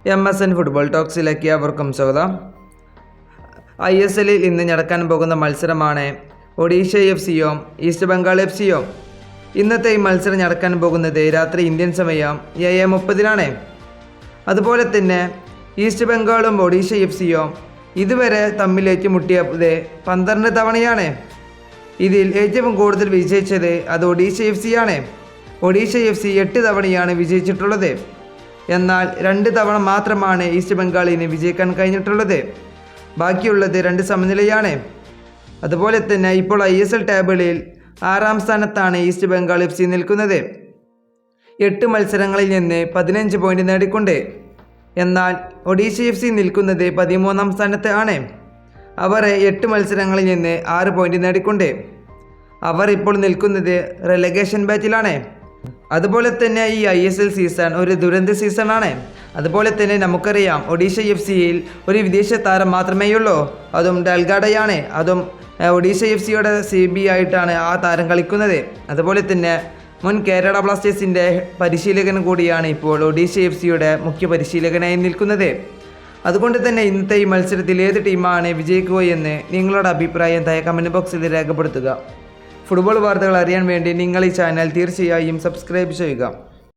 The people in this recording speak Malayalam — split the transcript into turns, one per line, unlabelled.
MSN ഫുട്ബോൾ ടോക്സിലേക്ക് അവർക്കും സ്വാഗതം. ISLൽ ഇന്ന് നടക്കാൻ പോകുന്ന മത്സരമാണ് ഒഡീഷ FCയും ഈസ്റ്റ് ബംഗാൾ FCയും. ഇന്നത്തെ ഈ മത്സരം നടക്കാൻ പോകുന്നത് രാത്രി ഇന്ത്യൻ സമയം 7:30 അതുപോലെ തന്നെ ഈസ്റ്റ് ബംഗാളും ഒഡീഷ FCയും ഇതുവരെ തമ്മിൽ ഏറ്റുമുട്ടിയത് 12 തവണയാണ്. ഇതിൽ ഏറ്റവും കൂടുതൽ വിജയിച്ചത് അത് ഒഡീഷ FC ആണ്. ഒഡീഷ FC 8 തവണയാണ് വിജയിച്ചിട്ടുള്ളത്. എന്നാൽ 2 തവണ മാത്രമാണ് ഈസ്റ്റ് ബംഗാളിന് വിജയിക്കാൻ കഴിഞ്ഞിട്ടുള്ളത്. ബാക്കിയുള്ളത് 2 സമനിലയാണ്. അതുപോലെ തന്നെ ഇപ്പോൾ ISL ടേബിളിൽ 6ാം സ്ഥാനത്താണ് ഈസ്റ്റ് ബംഗാൾ FC നിൽക്കുന്നത്. 8 മത്സരങ്ങളിൽ നിന്ന് 15 പോയിന്റ് നേടിക്കൊണ്ട്. എന്നാൽ ഒഡീഷ FC നിൽക്കുന്നത് 13ാം സ്ഥാനത്ത് ആണ്. അവർ 8 മത്സരങ്ങളിൽ നിന്ന് 6 പോയിന്റ് നേടിക്കൊണ്ട്. അവർ ഇപ്പോൾ നിൽക്കുന്നത് റെലഗേഷൻ ബാറ്റിലാണ്. അതുപോലെ തന്നെ ഈ ISL സീസൺ ഒരു ദുരന്ത സീസണാണ്. അതുപോലെ തന്നെ നമുക്കറിയാം ഒഡീഷ FCയിൽ ഒരു വിദേശ താരം മാത്രമേയുള്ളൂ, അതും ഡൽഗാഡയാണ്. അതും ഒഡീഷ FCയുടെ CB ആയിട്ടാണ് ആ താരം കളിക്കുന്നത്. അതുപോലെ തന്നെ മുൻ കേരള ബ്ലാസ്റ്റേഴ്സിൻ്റെ പരിശീലകൻ കൂടിയാണ് ഇപ്പോൾ ഒഡീഷ FCയുടെ മുഖ്യ പരിശീലകനായി നിൽക്കുന്നത്. അതുകൊണ്ട് തന്നെ ഇന്നത്തെ ഈ മത്സരത്തിൽ ഏത് ടീമാണ് വിജയിക്കുകയെന്ന് നിങ്ങളുടെ അഭിപ്രായം താഴെ കമൻറ്റ് ബോക്സിൽ രേഖപ്പെടുത്തുക. ഫുട്ബോൾ വാർത്തകൾ അറിയാൻ വേണ്ടി നിങ്ങൾ ഈ ചാനൽ തീർച്ചയായും സബ്സ്ക്രൈബ് ചെയ്യുക.